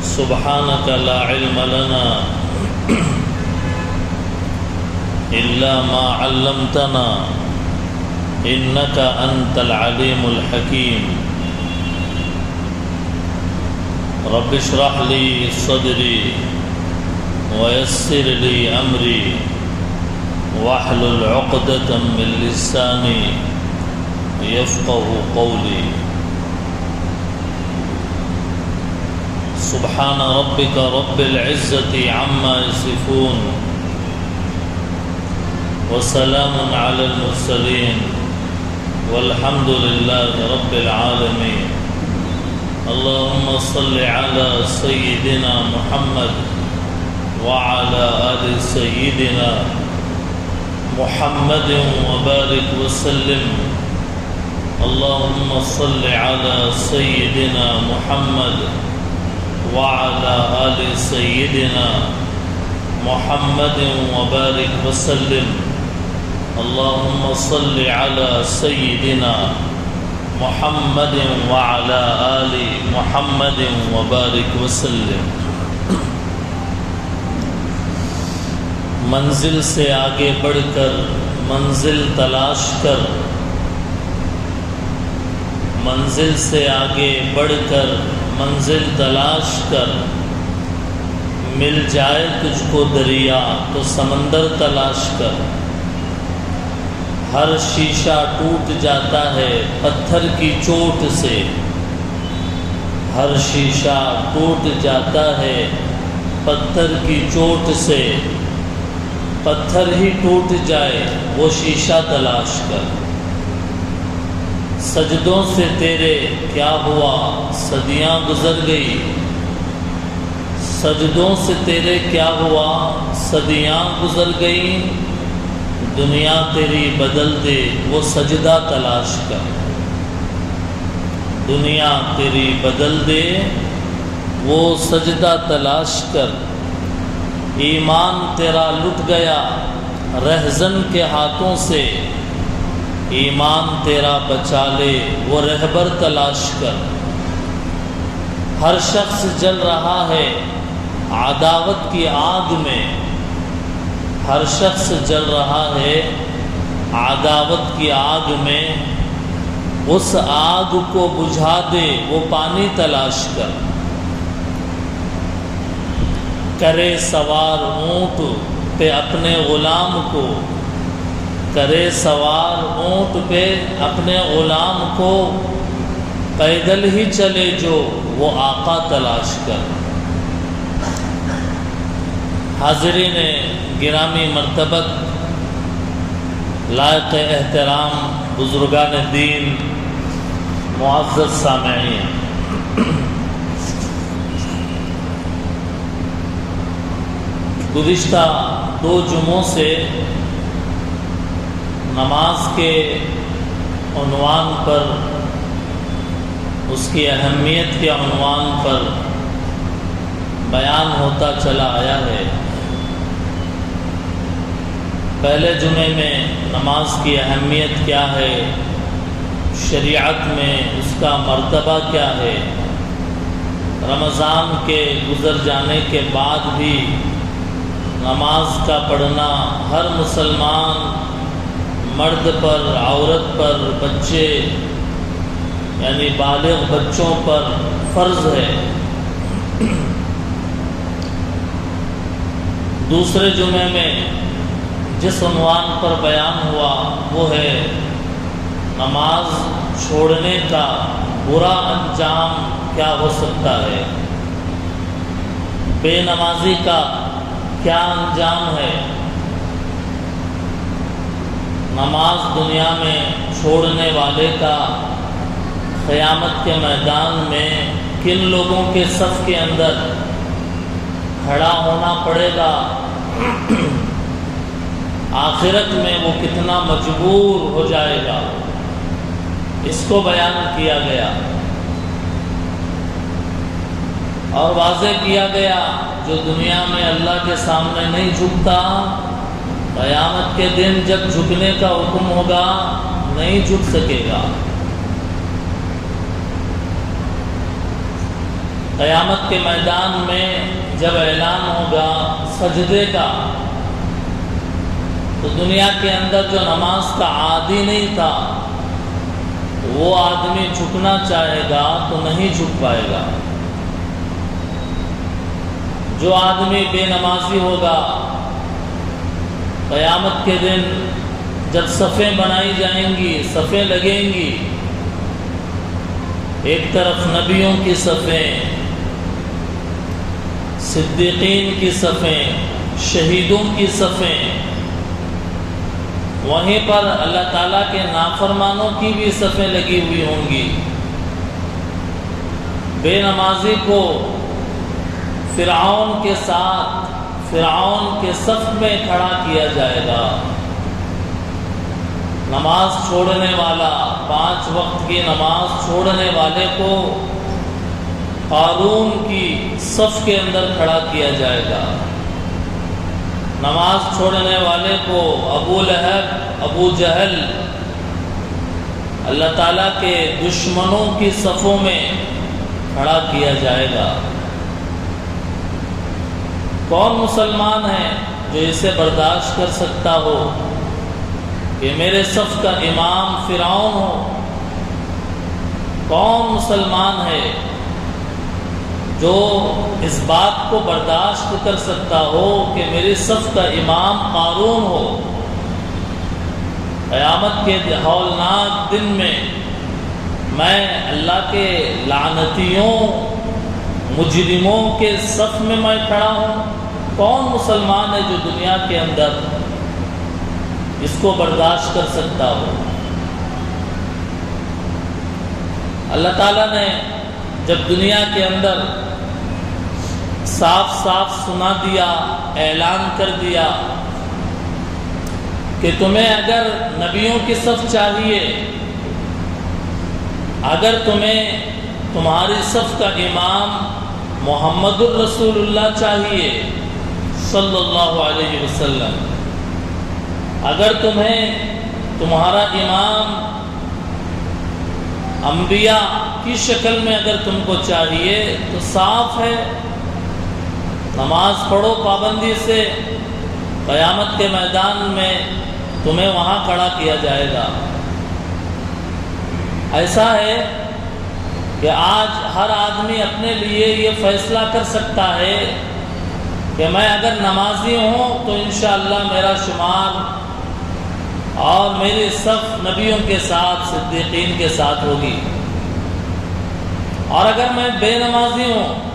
سبحانك لا علم لنا إلا ما علمتنا إنك أنت العليم الحكيم رب اشرح لي صدري ويسر لي أمري واحلل عقدة من لساني يفقه قولي سبحان ربك رب العزة عما يصفون وسلام على المرسلين والحمد لله رب العالمين اللهم صل على سيدنا محمد وعلى آل سيدنا محمد وبارك وسلم اللهم صل على سيدنا محمد وعلى آل سيدنا محمد وبارك وسلم اللهم صل على سيدنا محمد وعلى آل محمد وبارك وسلم منزل سے آگے بڑھ کر منزل تلاش کر منزل سے آگے بڑھ کر منزل تلاش کر مل جائے تجھ کو دریا تو سمندر تلاش کر ہر شیشہ ٹوٹ جاتا ہے پتھر کی چوٹ سے ہر شیشہ ٹوٹ جاتا ہے پتھر کی چوٹ سے پتھر ہی ٹوٹ جائے وہ شیشہ تلاش کر سجدوں سے تیرے کیا ہوا صدیاں گزر گئی سجدوں سے تیرے کیا ہوا صدیاں گزر گئی دنیا تیری بدل دے وہ سجدہ تلاش کر دنیا تیری بدل دے وہ سجدہ تلاش کر ایمان تیرا لٹ گیا رہزن کے ہاتھوں سے ایمان تیرا بچا لے وہ رہبر تلاش کر ہر شخص جل رہا ہے عداوت کی آگ میں ہر شخص جل رہا ہے عداوت کی آگ میں اس آگ کو بجھا دے وہ پانی تلاش کر کرے سوار اونٹ پہ اپنے غلام کو کرے سوار اونٹ پہ اپنے غلام کو پیدل ہی چلے جو وہ آقا تلاش کر حاضرین گرامی مرتبت لائق احترام بزرگان دین معزز سامعین گزشتہ 2 جمعوں سے نماز کے عنوان پر اس کی اہمیت کے عنوان پر بیان ہوتا چلا آیا ہے پہلے جمعے میں نماز کی اہمیت کیا ہے شریعت میں اس کا مرتبہ کیا ہے رمضان کے گزر جانے کے بعد بھی نماز کا پڑھنا ہر مسلمان مرد پر عورت پر بچے یعنی بالغ بچوں پر فرض ہے دوسرے جمعے میں جس عنوان پر بیان ہوا وہ ہے نماز چھوڑنے کا برا انجام کیا ہو سکتا ہے بے نمازی کا کیا انجام ہے نماز دنیا میں چھوڑنے والے کا قیامت کے میدان میں کن لوگوں کے صف کے اندر کھڑا ہونا پڑے گا آخرت میں وہ کتنا مجبور ہو جائے گا اس کو بیان کیا گیا اور واضح کیا گیا جو دنیا میں اللہ کے سامنے نہیں جھکتا قیامت کے دن جب جھکنے کا حکم ہوگا نہیں جھک سکے گا قیامت کے میدان میں جب اعلان ہوگا سجدے کا، تو دنیا کے اندر جو نماز کا عادی نہیں تھا وہ آدمی جھکنا چاہے گا تو نہیں جھک پائے گا۔ جو آدمی بے نمازی ہوگا، قیامت کے دن جب صفیں بنائی جائیں گی، صفیں لگیں گی، ایک طرف نبیوں کی صفیں، صدیقین کی صفیں، شہیدوں کی صفیں، وہیں پر اللہ تعالیٰ کے نافرمانوں کی بھی صفیں لگی ہوئی ہوں گی۔ بے نمازی کو فرعون کے ساتھ، فرعون کے صف میں کھڑا کیا جائے گا۔ نماز چھوڑنے والا، 5 وقت کی نماز چھوڑنے والے کو قارون کی صف کے اندر کھڑا کیا جائے گا۔ نماز چھوڑنے والے کو ابو لہب، ابو جہل، اللہ تعالیٰ کے دشمنوں کی صفوں میں کھڑا کیا جائے گا۔ کون مسلمان ہے جو اسے برداشت کر سکتا ہو کہ میرے صف کا امام فرعون ہو؟ کون مسلمان ہے جو اس بات کو برداشت کر سکتا ہو کہ میرے صف کا امام قارون ہو؟ قیامت کے ہولناک دن میں اللہ کے لعنتیوں، مجرموں کے صف میں کھڑا ہوں؟ کون مسلمان ہے جو دنیا کے اندر اس کو برداشت کر سکتا ہو؟ اللہ تعالیٰ نے جب دنیا کے اندر صاف صاف سنا دیا، اعلان کر دیا کہ تمہیں اگر نبیوں کی صف چاہیے، اگر تمہیں تمہاری صف کا امام محمد الرسول اللہ چاہیے صلی اللہ علیہ وسلم، اگر تمہیں تمہارا امام انبیاء کی شکل میں اگر تم کو چاہیے تو صاف ہے، نماز پڑھو پابندی سے، قیامت کے میدان میں تمہیں وہاں کھڑا کیا جائے گا۔ ایسا ہے کہ آج ہر آدمی اپنے لیے یہ فیصلہ کر سکتا ہے کہ میں اگر نمازی ہوں تو انشاءاللہ میرا شمار اور میری صف نبیوں کے ساتھ، صدیقین کے ساتھ ہوگی، اور اگر میں بے نمازی ہوں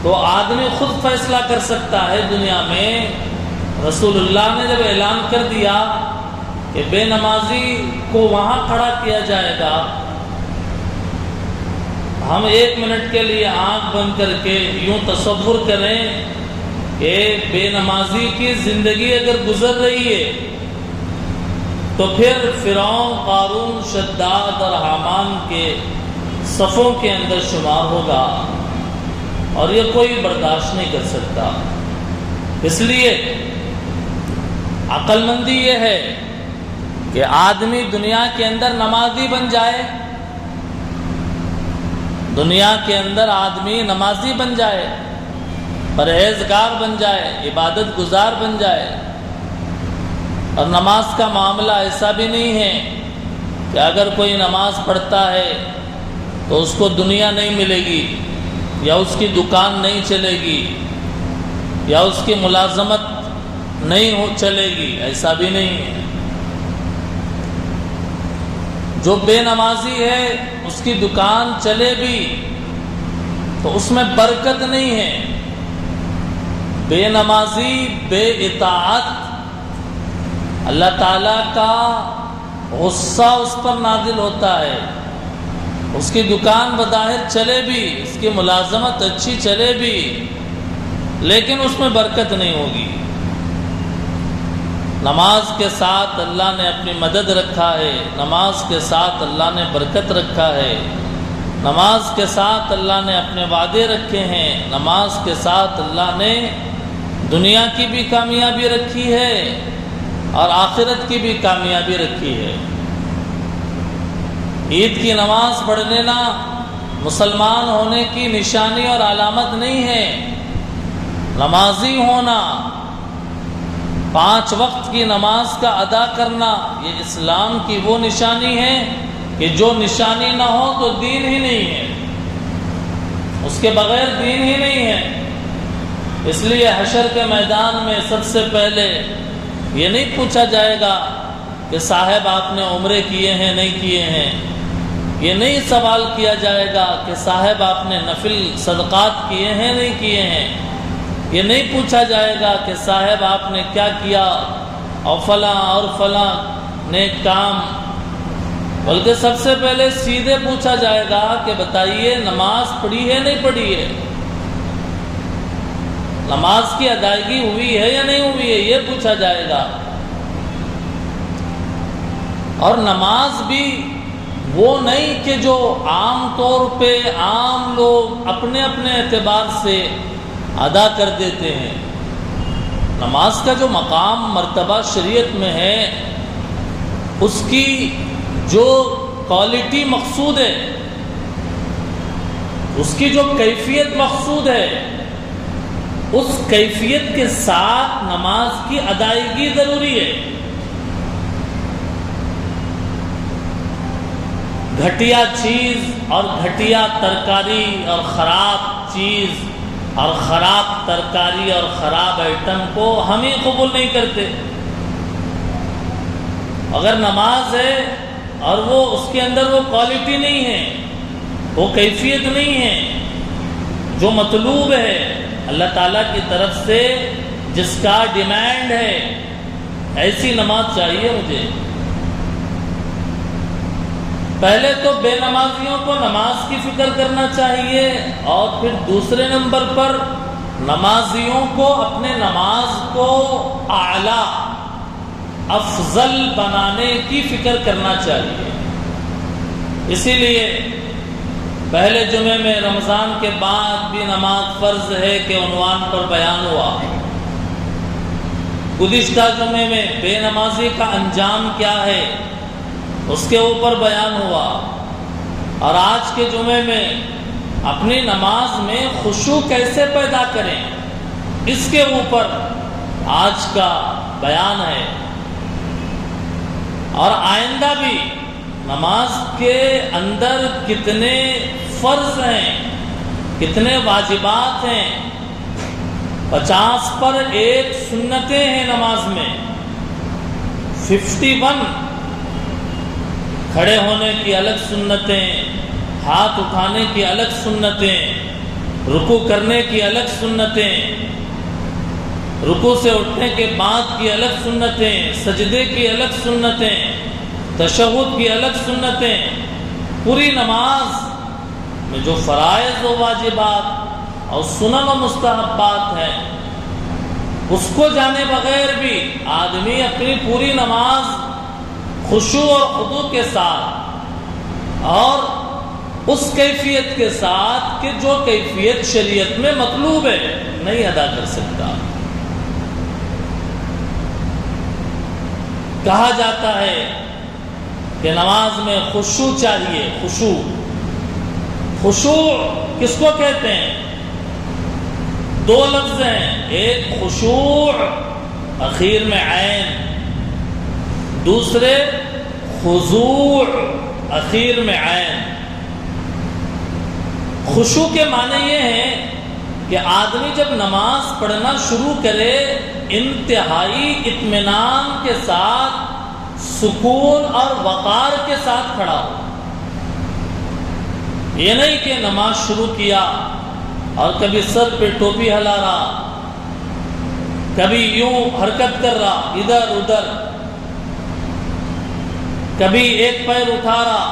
تو آدمی خود فیصلہ کر سکتا ہے۔ دنیا میں رسول اللہ نے جب اعلان کر دیا کہ بے نمازی کو وہاں کھڑا کیا جائے گا، ہم 1 منٹ کے لیے آنکھ بند کر کے یوں تصور کریں کہ بے نمازی کی زندگی اگر گزر رہی ہے تو پھر فرعون، قارون، شداد اور حامان کے صفوں کے اندر شمار ہوگا، اور یہ کوئی برداشت نہیں کر سکتا۔ اس لیے عقل مندی یہ ہے کہ آدمی دنیا کے اندر نمازی بن جائے، دنیا کے اندر آدمی نمازی بن جائے، پرہیزگار بن جائے، عبادت گزار بن جائے۔ اور نماز کا معاملہ ایسا بھی نہیں ہے کہ اگر کوئی نماز پڑھتا ہے تو اس کو دنیا نہیں ملے گی، یا اس کی دکان نہیں چلے گی، یا اس کی ملازمت نہیں چلے گی، ایسا بھی نہیں ہے۔ جو بے نمازی ہے اس کی دکان چلے بھی تو اس میں برکت نہیں ہے۔ بے نمازی، بے اطاعت، اللہ تعالیٰ کا غصہ اس پر نازل ہوتا ہے۔ اس کی دکان بظاہر چلے بھی، اس کی ملازمت اچھی چلے بھی، لیکن اس میں برکت نہیں ہوگی۔ نماز کے ساتھ اللہ نے اپنی مدد رکھا ہے، نماز کے ساتھ اللہ نے برکت رکھا ہے، نماز کے ساتھ اللہ نے اپنے وعدے رکھے ہیں، نماز کے ساتھ اللہ نے دنیا کی بھی کامیابی رکھی ہے اور آخرت کی بھی کامیابی رکھی ہے۔ عید کی نماز پڑھ لینا مسلمان ہونے کی نشانی اور علامت نہیں ہے۔ نمازی ہونا، 5 وقت کی نماز کا ادا کرنا، یہ اسلام کی وہ نشانی ہے کہ جو نشانی نہ ہو تو دین ہی نہیں ہے، اس کے بغیر دین ہی نہیں ہے۔ اس لیے حشر کے میدان میں سب سے پہلے یہ نہیں پوچھا جائے گا کہ صاحب آپ نے عمرے کیے ہیں نہیں کیے ہیں، یہ نہیں سوال کیا جائے گا کہ صاحب آپ نے نفل صدقات کیے ہیں نہیں کیے ہیں، یہ نہیں پوچھا جائے گا کہ صاحب آپ نے کیا کیا اور فلاں نیک کام، بلکہ سب سے پہلے سیدھے پوچھا جائے گا کہ بتائیے نماز پڑھی ہے نہیں پڑھی ہے، نماز کی ادائیگی ہوئی ہے یا نہیں ہوئی ہے، یہ پوچھا جائے گا۔ اور نماز بھی وہ نہیں کہ جو عام طور پہ عام لوگ اپنے اپنے اعتبار سے ادا کر دیتے ہیں۔ نماز کا جو مقام مرتبہ شریعت میں ہے، اس کی جو کوالٹی مقصود ہے، اس کی جو کیفیت مقصود ہے، اس کیفیت کے ساتھ نماز کی ادائیگی ضروری ہے۔ گھٹیا چیز اور گھٹیا ترکاری اور خراب چیز اور خراب ترکاری اور خراب آئٹم کو ہم ہی قبول نہیں کرتے۔ اگر نماز ہے اور وہ اس کے اندر وہ کوالٹی نہیں ہے، وہ کیفیت نہیں ہے جو مطلوب ہے اللہ تعالیٰ کی طرف سے، جس کا ڈیمانڈ ہے، ایسی نماز چاہیے مجھے۔ پہلے تو بے نمازیوں کو نماز کی فکر کرنا چاہیے، اور پھر دوسرے نمبر پر نمازیوں کو اپنے نماز کو اعلیٰ افضل بنانے کی فکر کرنا چاہیے۔ اسی لیے پہلے جمعے میں رمضان کے بعد بھی نماز فرض ہے کے عنوان پر بیان ہوا۔ گزشتہ جمعے میں بے نمازی کا انجام کیا ہے اس کے اوپر بیان ہوا، اور آج کے جمعے میں اپنی نماز میں خشوع کیسے پیدا کریں اس کے اوپر آج کا بیان ہے۔ اور آئندہ بھی نماز کے اندر کتنے فرض ہیں، کتنے واجبات ہیں، 50 پر 1 سنتیں ہیں نماز میں، 51 کھڑے ہونے کی الگ سنتیں، ہاتھ اٹھانے کی الگ سنتیں، رکوع کرنے کی الگ سنتیں، رکوع سے اٹھنے کے بعد کی الگ سنتیں، سجدے کی الگ سنتیں، تشہد کی الگ سنتیں۔ پوری نماز میں جو فرائض و واجبات اور سنن و مستحبات ہیں، اس کو جانے بغیر بھی آدمی اپنی پوری نماز خشوع اور خضوع کے ساتھ اور اس کیفیت کے ساتھ کہ جو کیفیت شریعت میں مطلوب ہے نہیں ادا کر سکتا۔ کہا جاتا ہے کہ نماز میں خشوع چاہیے۔ خشوع کس کو کہتے ہیں؟ 2 لفظ ہیں، ایک خشوع اخیر میں عین، دوسرے خضوع اخیر میں عین۔ خشوع کے معنی یہ ہے کہ آدمی جب نماز پڑھنا شروع کرے انتہائی اطمینان کے ساتھ، سکون اور وقار کے ساتھ کھڑا ہو۔ یہ نہیں کہ نماز شروع کیا اور کبھی سر پہ ٹوپی ہلا رہا، کبھی یوں حرکت کر رہا ادھر ادھر، کبھی ایک پیر اٹھا رہا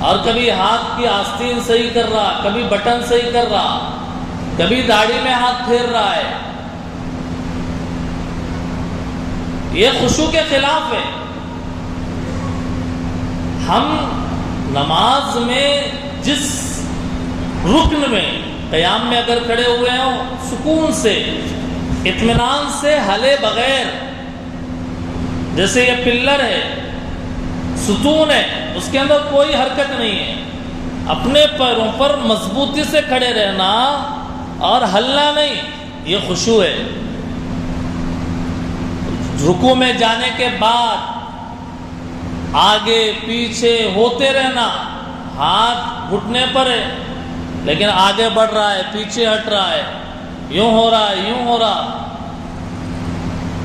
اور کبھی ہاتھ کی آستین صحیح کر رہا، کبھی بٹن صحیح کر رہا، کبھی داڑھی میں ہاتھ پھیر رہا ہے۔ یہ خشوع کے خلاف ہے۔ ہم نماز میں جس رکن میں قیام میں اگر کھڑے ہوئے ہوں، سکون سے اطمینان سے ہلے بغیر، جیسے یہ پلر ہے، ستون ہے، اس کے اندر کوئی حرکت نہیں ہے، اپنے پیروں پر مضبوطی سے کھڑے رہنا اور ہلنا نہیں، یہ خشوع ہے۔ رکوع میں جانے کے بعد آگے پیچھے ہوتے رہنا، ہاتھ گھٹنے پر ہے لیکن آگے بڑھ رہا ہے، پیچھے ہٹ رہا ہے، یوں ہو رہا ہے، یوں ہو رہا،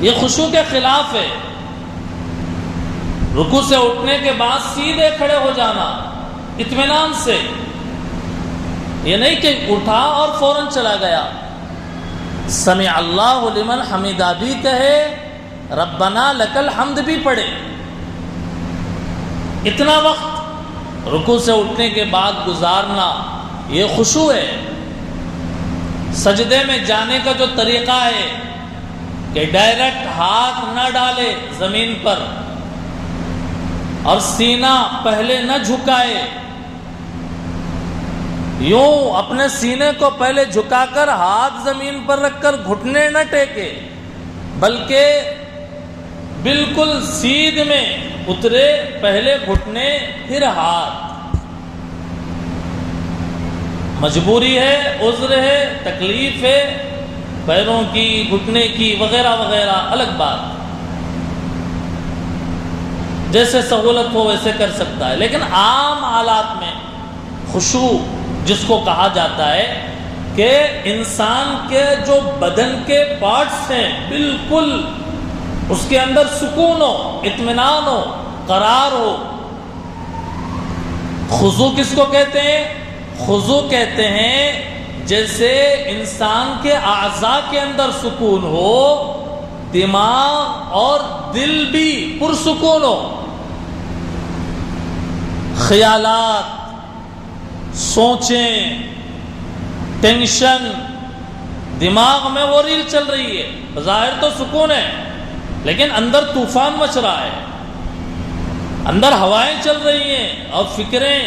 یہ خشوع کے خلاف ہے۔ رکوع سے اٹھنے کے بعد سیدھے کھڑے ہو جانا اطمینان سے، یہ نہیں کہ اٹھا اور فوراً چلا گیا۔ سمع اللہ لمن حمدہ بھی کہے، ربنا لک الحمد بھی پڑھے۔ اتنا وقت رکوع سے اٹھنے کے بعد گزارنا یہ خشوع ہے۔ سجدے میں جانے کا جو طریقہ ہے کہ ڈائریکٹ ہاتھ نہ ڈالے زمین پر اور سینہ پہلے نہ جھکائے، یوں اپنے سینے کو پہلے جھکا کر ہاتھ زمین پر رکھ کر گھٹنے نہ ٹیکے، بلکہ بالکل سیدھ میں اترے، پہلے گھٹنے پھر ہاتھ۔ مجبوری ہے، عذر ہے، تکلیف ہے پیروں کی، گھٹنے کی، وغیرہ وغیرہ، الگ بات، جیسے سہولت ہو ویسے کر سکتا ہے، لیکن عام حالات میں خشوع جس کو کہا جاتا ہے کہ انسان کے جو بدن کے پارٹس ہیں بالکل اس کے اندر سکون ہو، اطمینان ہو، قرار ہو۔ خضوع کس کو کہتے ہیں؟ خضوع کہتے ہیں جیسے انسان کے اعضاء کے اندر سکون ہو، دماغ اور دل بھی پرسکون ہو، خیالات، سوچیں، ٹینشن، دماغ میں وہ ریل چل رہی ہے، بظاہر تو سکون ہے لیکن اندر طوفان مچ رہا ہے، اندر ہوائیں چل رہی ہیں اور فکریں،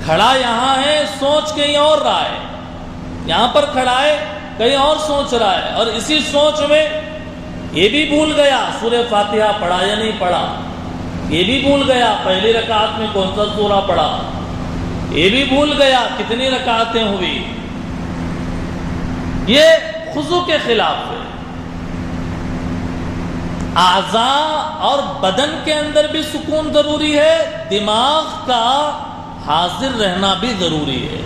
کھڑا یہاں ہے سوچ کہیں اور رہا ہے، یہاں پر کھڑا ہے کہیں اور سوچ رہا ہے، اور اسی سوچ میں یہ بھی بھول گیا سورہ فاتحہ پڑھا یا نہیں پڑھا، یہ بھی بھول گیا پہلی رکعت میں کون سا سورہ پڑھا، یہ بھی بھول گیا کتنی رکعتیں ہوئی۔ یہ خضوع کے خلاف ہے۔ اعضاء اور بدن کے اندر بھی سکون ضروری ہے، دماغ کا حاضر رہنا بھی ضروری ہے،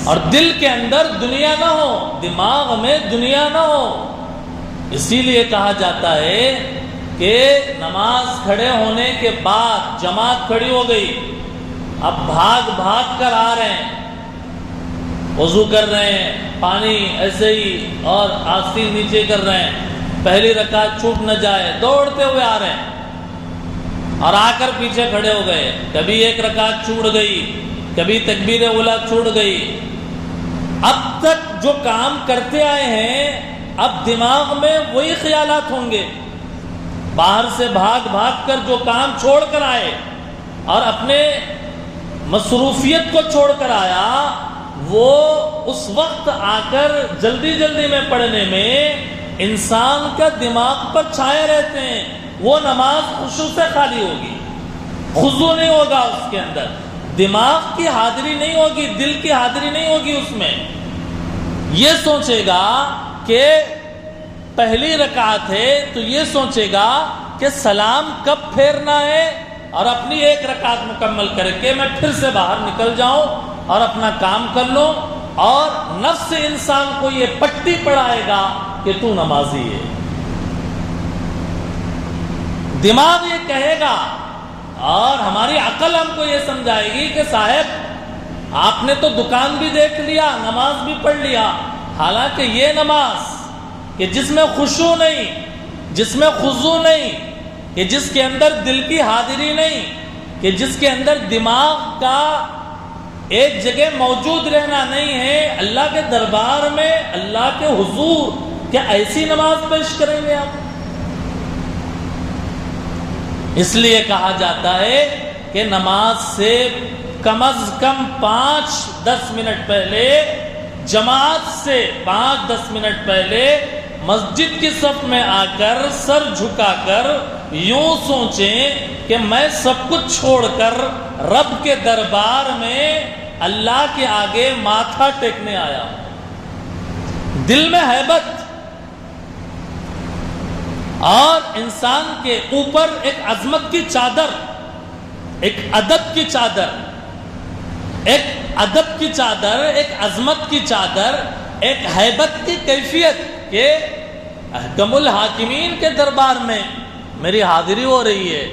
اور دل کے اندر دنیا نہ ہو، دماغ میں دنیا نہ ہو۔ اسی لیے کہا جاتا ہے کہ نماز کھڑے ہونے کے بعد جماعت کھڑی ہو گئی، اب بھاگ بھاگ کر آ رہے ہیں، وضو کر رہے ہیں، پانی ایسے ہی اور آستین نیچے کر رہے ہیں، پہلی رکعت چھوٹ نہ جائے، دوڑتے ہوئے آ رہے ہیں اور آ کر پیچھے کھڑے ہو گئے، کبھی ایک رکعت چھوٹ گئی، کبھی تکبیر اولیٰ چھوٹ گئی۔ اب تک جو کام کرتے آئے ہیں اب دماغ میں وہی خیالات ہوں گے، باہر سے بھاگ بھاگ کر جو کام چھوڑ کر آئے اور اپنے مصروفیت کو چھوڑ کر آیا، وہ اس وقت آ کر جلدی جلدی میں پڑھنے میں انسان کا دماغ پر چھائے رہتے ہیں، وہ نماز خشوع سے خالی ہوگی، خضوع نہیں ہوگا اس کے اندر، دماغ کی حاضری نہیں ہوگی، دل کی حاضری نہیں ہوگی اس میں۔ یہ سوچے گا کہ پہلی رکعت ہے تو یہ سوچے گا کہ سلام کب پھیرنا ہے، اور اپنی ایک رکعت مکمل کر کے میں پھر سے باہر نکل جاؤں اور اپنا کام کر لوں، اور نفس انسان کو یہ پٹی پڑھائے گا کہ تو نمازی ہے، دماغ یہ کہے گا، اور ہماری عقل ہم کو یہ سمجھائے گی کہ صاحب آپ نے تو دکان بھی دیکھ لیا، نماز بھی پڑھ لیا، حالانکہ یہ نماز کہ جس میں خشوع نہیں، جس میں خضوع نہیں، کہ جس کے اندر دل کی حاضری نہیں، کہ جس کے اندر دماغ کا ایک جگہ موجود رہنا نہیں ہے، اللہ کے دربار میں، اللہ کے حضور، کیا ایسی نماز پیش کریں گے آپ؟ اس لیے کہا جاتا ہے کہ نماز سے کم از کم 5-10 منٹ پہلے، جماعت سے 5-10 منٹ پہلے مسجد کی صف میں آ کر سر جھکا کر یوں سوچیں کہ میں سب کچھ چھوڑ کر رب کے دربار میں اللہ کے آگے ماتھا ٹیکنے آیا ہوں۔ دل میں ہیبت، اور انسان کے اوپر ایک عظمت کی چادر، ایک ادب کی چادر، ایک ادب کی چادر، ایک عظمت کی چادر، ایک ہیبت کی کیفیت کہ احکم الحاکمین کے دربار میں میری حاضری ہو رہی ہے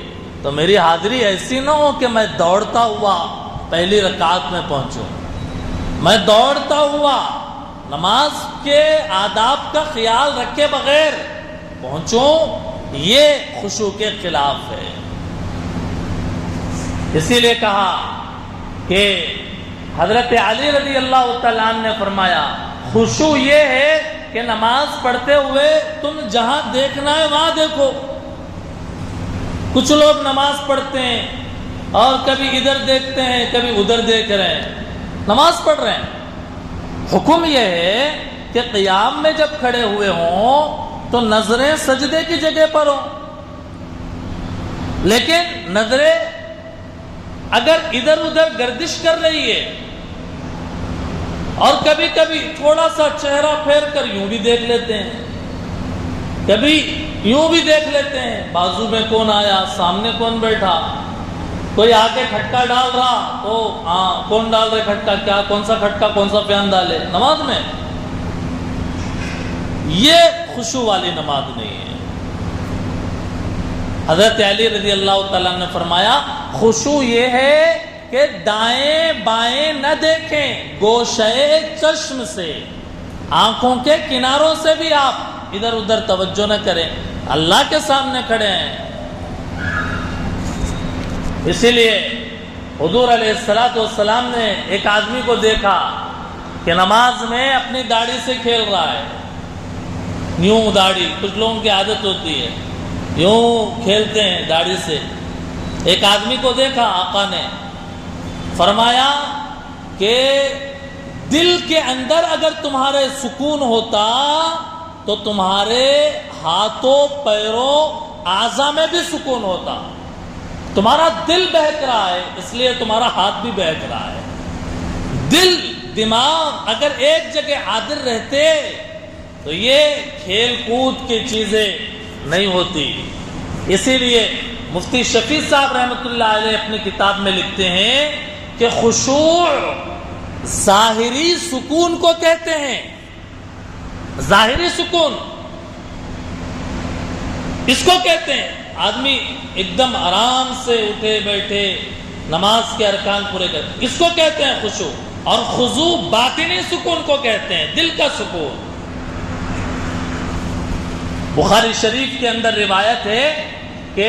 تو میری حاضری ایسی نہ ہو کہ میں دوڑتا ہوا پہلی رکعت میں پہنچوں، میں دوڑتا ہوا نماز کے آداب کا خیال رکھے بغیر پہنچوں، یہ خشوع کے خلاف ہے۔ اسی لیے کہا کہ حضرت علی رضی اللہ تعالیٰ عنہ نے فرمایا خشوع یہ ہے کہ نماز پڑھتے ہوئے تم جہاں دیکھنا ہے وہاں دیکھو۔ کچھ لوگ نماز پڑھتے ہیں اور کبھی ادھر دیکھتے ہیں کبھی ادھر دیکھ رہے ہیں، نماز پڑھ رہے ہیں۔ حکم یہ ہے کہ قیام میں جب کھڑے ہوئے ہوں تو نظریں سجدے کی جگہ پر ہوں، لیکن نظریں اگر ادھر ادھر گردش کر رہی ہے اور کبھی کبھی تھوڑا سا چہرہ پھیر کر یوں بھی دیکھ لیتے ہیں، کبھی یوں بھی دیکھ لیتے ہیں، بازو میں کون آیا، سامنے کون بیٹھا، کوئی آگے کھٹکا ڈال رہا تو کون ڈال رہے کھٹکا، کیا کون سا کھٹکا کون سا پیان ڈالے نماز میں، یہ خشوع والی نماز نہیں ہے۔ حضرت علی رضی اللہ تعالیٰ نے فرمایا خشوع یہ ہے کہ دائیں بائیں نہ دیکھیں، گوشے چشم سے، آنکھوں کے کناروں سے بھی آپ ادھر ادھر توجہ نہ کریں، اللہ کے سامنے کھڑے ہیں۔ اسی لیے حضور علیہ السلام نے ایک آدمی کو دیکھا کہ نماز میں اپنی داڑھی سے کھیل رہا ہے، یوں داڑھی، کچھ لوگوں کی عادت ہوتی ہے یوں کھیلتے ہیں داڑھی سے۔ ایک آدمی کو دیکھا آقا نے فرمایا کہ دل کے اندر اگر تمہارے سکون ہوتا تو تمہارے ہاتھوں پیروں اعضاء میں بھی سکون ہوتا، تمہارا دل بہک رہا ہے اس لیے تمہارا ہاتھ بھی بہک رہا ہے۔ دل دماغ اگر ایک جگہ حاضر رہتے تو یہ کھیل کود کی چیزیں نہیں ہوتی۔ اسی لیے مفتی شفیع صاحب رحمۃ اللہ علیہ اپنی کتاب میں لکھتے ہیں کہ خشوع ظاہری سکون کو کہتے ہیں، ظاہری سکون اس کو کہتے ہیں، آدمی ایک دم آرام سے اٹھے بیٹھے نماز کے ارکان پورے کرتے، اس کو کہتے ہیں خشوع۔ اور خضوع باطنی سکون کو کہتے ہیں، دل کا سکون۔ بخاری شریف کے اندر روایت ہے کہ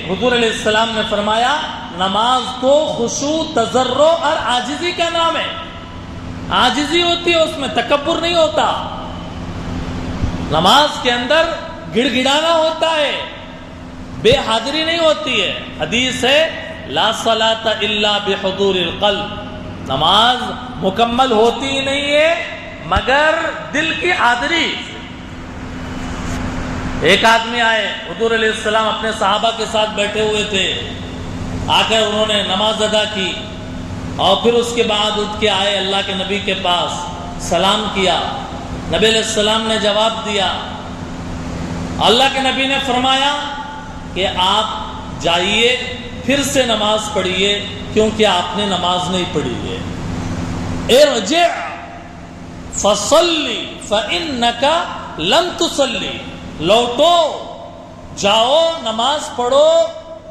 حضور علیہ السلام نے فرمایا نماز کو خشوع، تضرع اور عاجزی کا نام ہے۔ عاجزی ہوتی ہے، اس میں تکبر نہیں ہوتا، نماز کے اندر گڑ گڑانا ہوتا ہے، بے حاضری نہیں ہوتی ہے۔ حدیث ہے لا صلاۃ الا بحضور القلب، نماز مکمل ہوتی ہی نہیں ہے مگر دل کی حاضری۔ ایک آدمی آئے، حضور علیہ السلام اپنے صحابہ کے ساتھ بیٹھے ہوئے تھے، آ کر انہوں نے نماز ادا کی اور پھر اس کے بعد اٹھ کے آئے اللہ کے نبی کے پاس، سلام کیا، نبی علیہ السلام نے جواب دیا، اللہ کے نبی نے فرمایا کہ آپ جائیے پھر سے نماز پڑھیے کیونکہ آپ نے نماز نہیں پڑھی ہے، ارجع فصلی فإنک لم تصلی، لوٹو جاؤ نماز پڑھو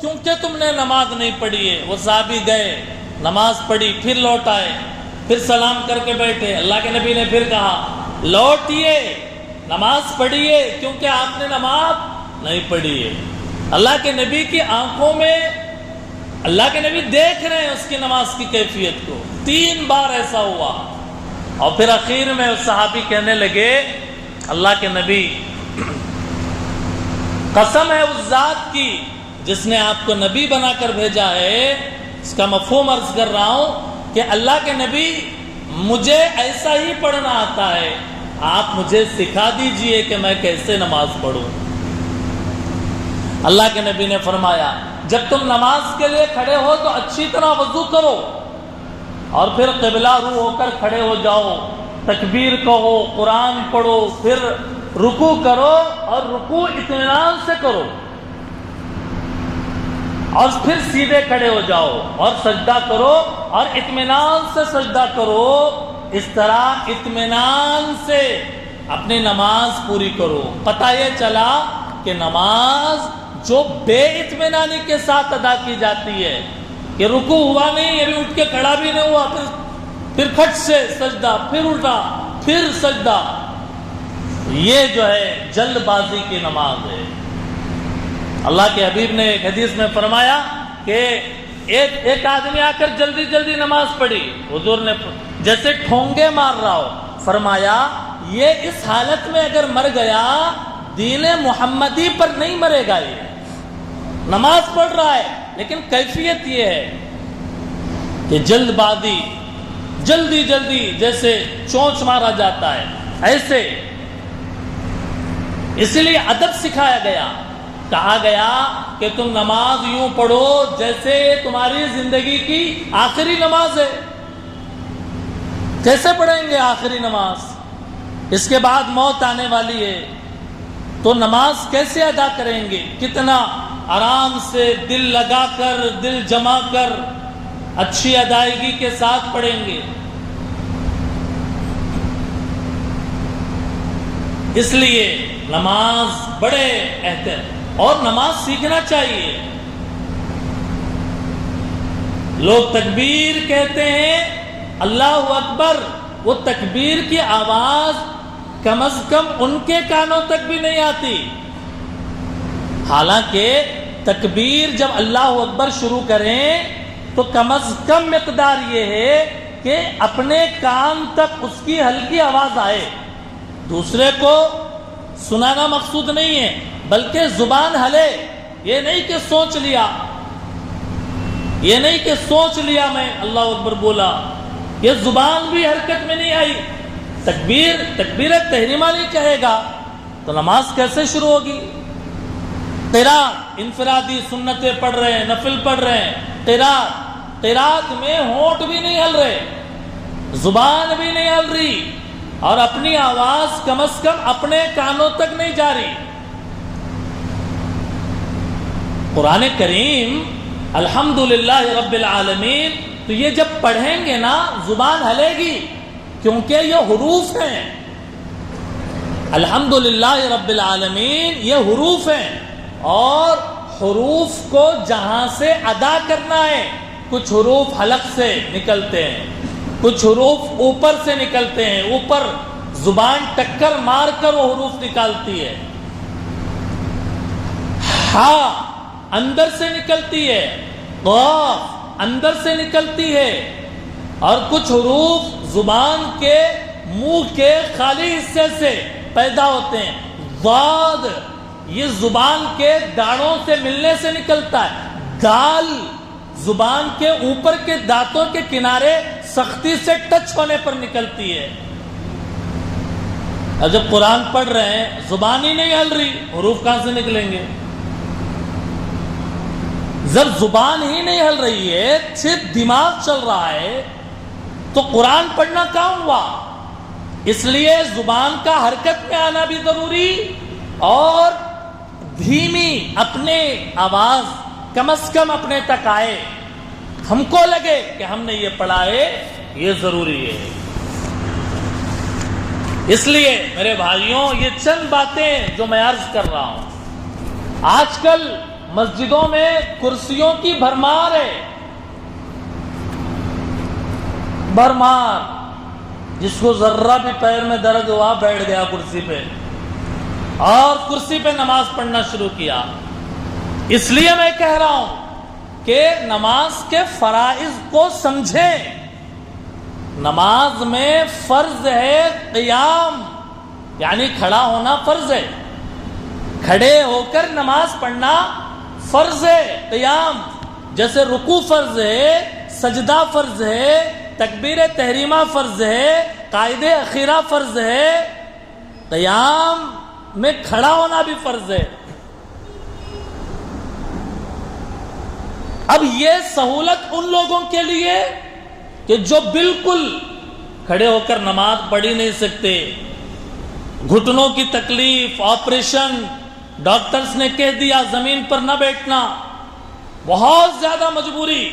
کیونکہ تم نے نماز نہیں پڑھی ہے۔ وہ صحابی گئے، نماز پڑھی، پھر لوٹ آئے، پھر سلام کر کے بیٹھے، اللہ کے نبی نے پھر کہا لوٹیے نماز پڑھیے کیونکہ آپ نے نماز نہیں پڑھی ہے۔ اللہ کے نبی کی آنکھوں میں اللہ کے نبی دیکھ رہے ہیں اس کی نماز کی کیفیت کو۔ 3 بار ایسا ہوا اور پھر اخیر میں اس صحابی کہنے لگے اللہ کے نبی قسم ہے اس ذات کی جس نے آپ کو نبی بنا کر بھیجا ہے، اس کا مفہوم عرض کر رہا ہوں کہ اللہ کے نبی مجھے ایسا ہی پڑھنا آتا ہے، آپ مجھے سکھا دیجئے کہ میں کیسے نماز پڑھوں۔ اللہ کے نبی نے فرمایا جب تم نماز کے لیے کھڑے ہو تو اچھی طرح وضو کرو اور پھر قبلہ رو ہو کر کھڑے ہو جاؤ، تکبیر کہو، قرآن پڑھو، پھر رکوع کرو اور رکوع اطمینان سے کرو اور پھر سیدھے کھڑے ہو جاؤ اور سجدہ کرو اور اطمینان سے سجدہ کرو۔ اس طرح اطمینان سے اپنی نماز پوری کرو۔ پتہ یہ چلا کہ نماز جو بے اطمینانی کے ساتھ ادا کی جاتی ہے کہ رکوع ہوا نہیں، ابھی اٹھ کے کھڑا بھی نہیں ہوا، پھر کھٹ سے سجدہ، پھر اٹھا، پھر سجدہ، یہ جو ہے جلد بازی کی نماز ہے۔ اللہ کے حبیب نے ایک حدیث میں فرمایا کہ ایک آدمی آ کر جلدی جلدی نماز پڑھی، حضور نے جیسے ٹھونگے مار رہا ہو، فرمایا یہ اس حالت میں اگر مر گیا دین محمدی پر نہیں مرے گا، یہ نماز پڑھ رہا ہے لیکن کیفیت یہ ہے کہ جلد بازی، جلدی جلدی جیسے چونچ مارا جاتا ہے ایسے۔ اسی لیے ادب سکھایا گیا، کہا گیا کہ تم نماز یوں پڑھو جیسے تمہاری زندگی کی آخری نماز ہے۔ کیسے پڑھیں گے آخری نماز؟ اس کے بعد موت آنے والی ہے، تو نماز کیسے ادا کریں گے؟ کتنا آرام سے دل لگا کر، دل جما کر، اچھی ادائیگی کے ساتھ پڑھیں گے۔ اس لیے نماز بڑے اہتمام، اور نماز سیکھنا چاہیے۔ لوگ تکبیر کہتے ہیں، اللہ اکبر، وہ تکبیر کی آواز کم از کم ان کے کانوں تک بھی نہیں آتی۔ حالانکہ تکبیر جب اللہ اکبر شروع کریں تو کم از کم مقدار یہ ہے کہ اپنے کان تک اس کی ہلکی آواز آئے۔ دوسرے کو سنانا مقصود نہیں ہے، بلکہ زبان ہلے، یہ نہیں کہ سوچ لیا، یہ نہیں کہ سوچ لیا میں اللہ اکبر بولا، یہ زبان بھی حرکت میں نہیں آئی۔ تکبیر تحریمہ نہیں کہے گا تو نماز کیسے شروع ہوگی؟ قرات، انفرادی سنتیں پڑھ رہے ہیں، نفل پڑھ رہے ہیں، قرات میں ہونٹ بھی نہیں ہل رہے، زبان بھی نہیں ہل رہی، اور اپنی آواز کم از کم اپنے کانوں تک نہیں جا رہی۔ قرآن کریم الحمدللہ رب العالمین، تو یہ جب پڑھیں گے نا زبان ہلے گی، کیونکہ یہ حروف ہیں۔ الحمدللہ رب العالمین یہ حروف ہیں، اور حروف کو جہاں سے ادا کرنا ہے، کچھ حروف حلق سے نکلتے ہیں، کچھ حروف اوپر سے نکلتے ہیں، اوپر زبان ٹکر مار کر وہ حروف نکالتی ہے۔ ہاں اندر سے نکلتی ہے، قاف اندر سے نکلتی ہے، اور کچھ حروف زبان کے منہ کے خالی حصے سے پیدا ہوتے ہیں۔ ضاد یہ زبان کے داڑوں سے ملنے سے نکلتا ہے۔ دال زبان کے اوپر کے دانتوں کے کنارے سختی سے ٹچ ہونے پر نکلتی ہے۔ اور جب قرآن پڑھ رہے ہیں زبان ہی نہیں ہل رہی، حروف کہاں سے نکلیں گے؟ جب زبان ہی نہیں ہل رہی ہے، صرف دماغ چل رہا ہے، تو قرآن پڑھنا کہاں ہوا؟ اس لیے زبان کا حرکت میں آنا بھی ضروری، اور دھیمی اپنے آواز کم از کم اپنے تک آئے، ہم کو لگے کہ ہم نے یہ پڑھا ہے، یہ ضروری ہے۔ اس لیے میرے بھائیوں، یہ چند باتیں جو میں عرض کر رہا ہوں، آج کل مسجدوں میں کرسیوں کی بھرمار ہے، بھرمار، جس کو ذرہ بھی پیر میں درد ہوا بیٹھ گیا کرسی پہ، اور کرسی پہ نماز پڑھنا شروع کیا۔ اس لیے میں کہہ رہا ہوں کہ نماز کے فرائض کو سمجھیں۔ نماز میں فرض ہے قیام، یعنی کھڑا ہونا فرض ہے، کھڑے ہو کر نماز پڑھنا فرض ہے۔ قیام جیسے رکوع فرض ہے، سجدہ فرض ہے، تکبیر تحریمہ فرض ہے، قاعدہ اخیرہ فرض ہے، قیام میں کھڑا ہونا بھی فرض ہے۔ اب یہ سہولت ان لوگوں کے لیے کہ جو بالکل کھڑے ہو کر نماز پڑھ ہی نہیں سکتے، گھٹنوں کی تکلیف، آپریشن، ڈاکٹرز نے کہہ دیا زمین پر نہ بیٹھنا، بہت زیادہ مجبوری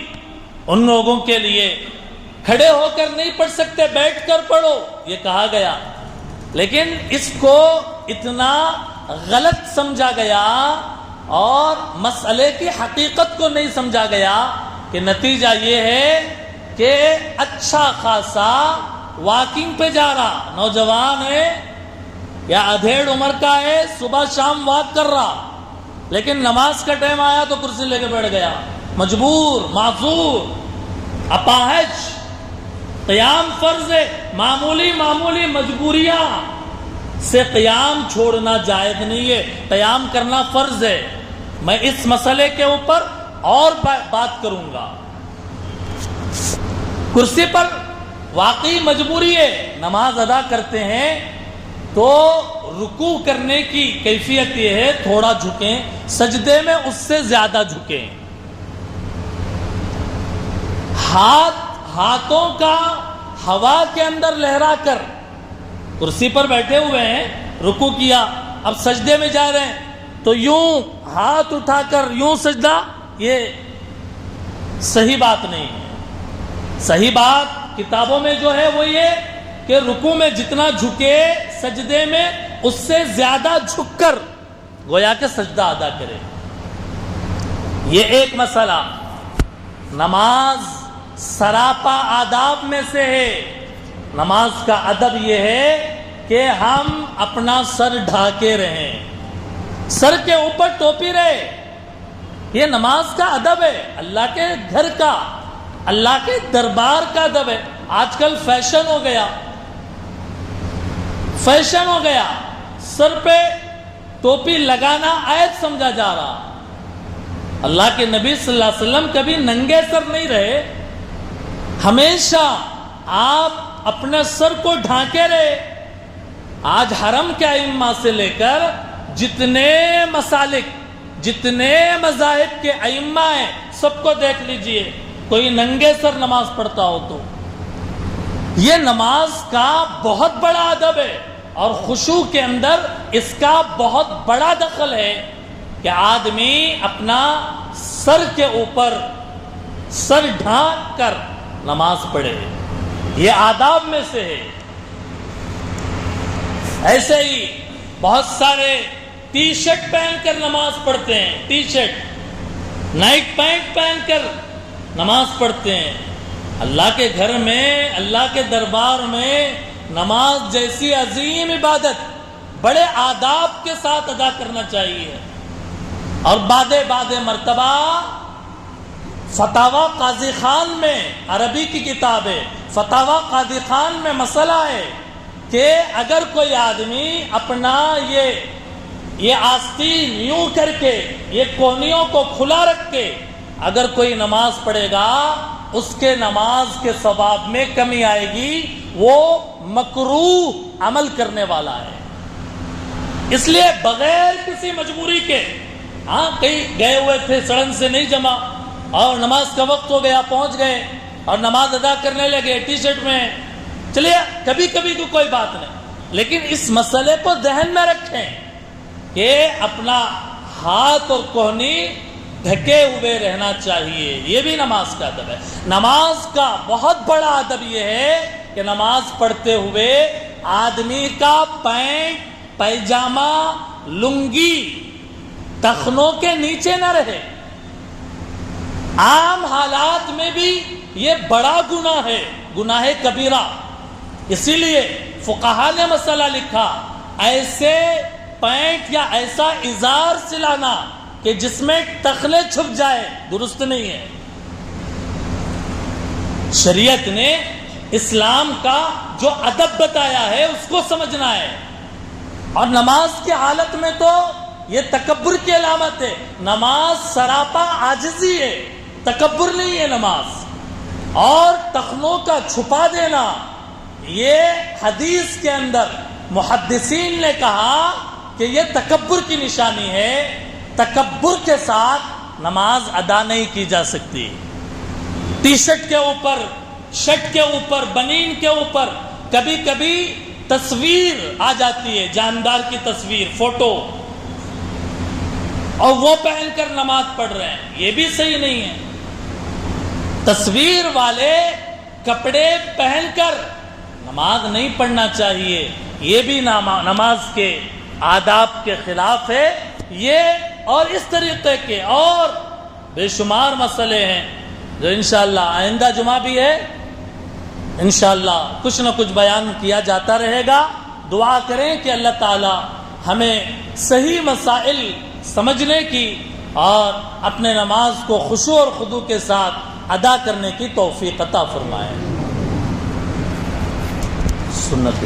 ان لوگوں کے لیے، کھڑے ہو کر نہیں پڑھ سکتے، بیٹھ کر پڑھو یہ کہا گیا۔ لیکن اس کو اتنا غلط سمجھا گیا اور مسئلے کی حقیقت کو نہیں سمجھا گیا کہ نتیجہ یہ ہے کہ اچھا خاصا واکنگ پہ جا رہا نوجوان ہے یا ادھیڑ عمر کا ہے، صبح شام واک کر رہا، لیکن نماز کا ٹائم آیا تو کرسی لے کے بیٹھ گیا، مجبور، معذور، اپاہج۔ قیام فرض ہے، معمولی مجبوریاں سے قیام چھوڑنا جائز نہیں ہے، قیام کرنا فرض ہے۔ میں اس مسئلے کے اوپر اور بات کروں گا۔ کرسی پر واقعی مجبوری ہے، نماز ادا کرتے ہیں تو رکوع کرنے کی کیفیت یہ ہے تھوڑا جھکیں، سجدے میں اس سے زیادہ جھکیں، ہاتھوں کا ہوا کے اندر لہرا کر، کرسی پر بیٹھے ہوئے ہیں، رکوع کیا، اب سجدے میں جا رہے ہیں تو یوں ہاتھ اٹھا کر یوں سجدہ، یہ صحیح بات نہیں ہے۔ صحیح بات کتابوں میں جو ہے وہ یہ کہ رکوع میں جتنا جھکے سجدے میں اس سے زیادہ جھک کر گویا کہ سجدہ ادا کرے۔ یہ ایک مسئلہ۔ نماز سراپا آداب میں سے ہے۔ نماز کا ادب یہ ہے کہ ہم اپنا سر ڈھانکے رہیں، سر کے اوپر ٹوپی رہے، یہ نماز کا ادب ہے، اللہ کے گھر کا، اللہ کے دربار کا ادب ہے۔ آج کل فیشن ہو گیا، سر پہ ٹوپی لگانا عیب سمجھا جا رہا۔ اللہ کے نبی صلی اللہ علیہ وسلم کبھی ننگے سر نہیں رہے، ہمیشہ آپ اپنے سر کو ڈھانکے رہے۔ آج حرم کے ائمہ سے لے کر جتنے مسالک، جتنے مذاہب کے ائمہ ہیں، سب کو دیکھ لیجئے، کوئی ننگے سر نماز پڑھتا ہو تو یہ نماز کا بہت بڑا ادب ہے، اور خشوع کے اندر اس کا بہت بڑا دخل ہے کہ آدمی اپنا سر کے اوپر سر ڈھانک کر نماز پڑھے، یہ آداب میں سے ہے۔ ایسے ہی بہت سارے ٹی شرٹ پہن کر نماز پڑھتے ہیں، ٹی شرٹ، نائٹ پینٹ پہن کر نماز پڑھتے ہیں۔ اللہ کے گھر میں، اللہ کے دربار میں نماز جیسی عظیم عبادت بڑے آداب کے ساتھ ادا کرنا چاہیے۔ اور بعد مرتبہ فتاوی قاضی خان میں، عربی کی کتاب ہے، فتاوی قاضی خان میں مسئلہ ہے کہ اگر کوئی آدمی اپنا یہ آستین یوں کر کے، یہ کونیوں کو کھلا رکھ کے اگر کوئی نماز پڑھے گا، اس کے نماز کے ثواب میں کمی آئے گی، وہ مکروہ عمل کرنے والا ہے۔ اس لیے بغیر کسی مجبوری کے، کہیں گئے ہوئے تھے، سڑن سے نہیں جمع اور نماز کا وقت ہو گیا، پہنچ گئے اور نماز ادا کرنے لگے ٹی شرٹ میں، چلیے کبھی کبھی تو کوئی بات نہیں، لیکن اس مسئلے کو ذہن میں رکھیں کہ اپنا ہاتھ اور کوہنی ڈھکے ہوئے رہنا چاہیے، یہ بھی نماز کا ادب ہے۔ نماز کا بہت بڑا ادب یہ ہے کہ نماز پڑھتے ہوئے آدمی کا پینٹ، پیجامہ، لنگی ٹخنوں کے نیچے نہ رہے۔ عام حالات میں بھی یہ بڑا گناہ ہے، گناہ کبیرہ۔ اسی لیے فقہا نے مسئلہ لکھا، ایسے پینٹ یا ایسا ازار سلانا کہ جس میں ٹخنے چھپ جائے، درست نہیں ہے۔ شریعت نے اسلام کا جو ادب بتایا ہے اس کو سمجھنا ہے۔ اور نماز کی حالت میں تو یہ تکبر کی علامت ہے، نماز سراپا عاجزی ہے، تکبر نہیں ہے نماز۔ اور ٹخنوں کا چھپا دینا، یہ حدیث کے اندر محدثین نے کہا کہ یہ تکبر کی نشانی ہے۔ تکبر کے ساتھ نماز ادا نہیں کی جا سکتی۔ ٹی شرٹ کے اوپر، شرٹ کے اوپر، بنین کے اوپر کبھی کبھی تصویر آ جاتی ہے، جاندار کی تصویر، فوٹو، اور وہ پہن کر نماز پڑھ رہے ہیں، یہ بھی صحیح نہیں ہے۔ تصویر والے کپڑے پہن کر نماز نہیں پڑھنا چاہیے، یہ بھی نماز کے آداب کے خلاف ہے۔ یہ اور اس طریقے کے اور بے شمار مسئلے ہیں جو انشاءاللہ آئندہ جمعہ بھی ہے، انشاءاللہ کچھ نہ کچھ بیان کیا جاتا رہے گا۔ دعا کریں کہ اللہ تعالی ہمیں صحیح مسائل سمجھنے کی اور اپنے نماز کو خشوع اور خضوع کے ساتھ ادا کرنے کی توفیق عطا فرمائے۔ سنت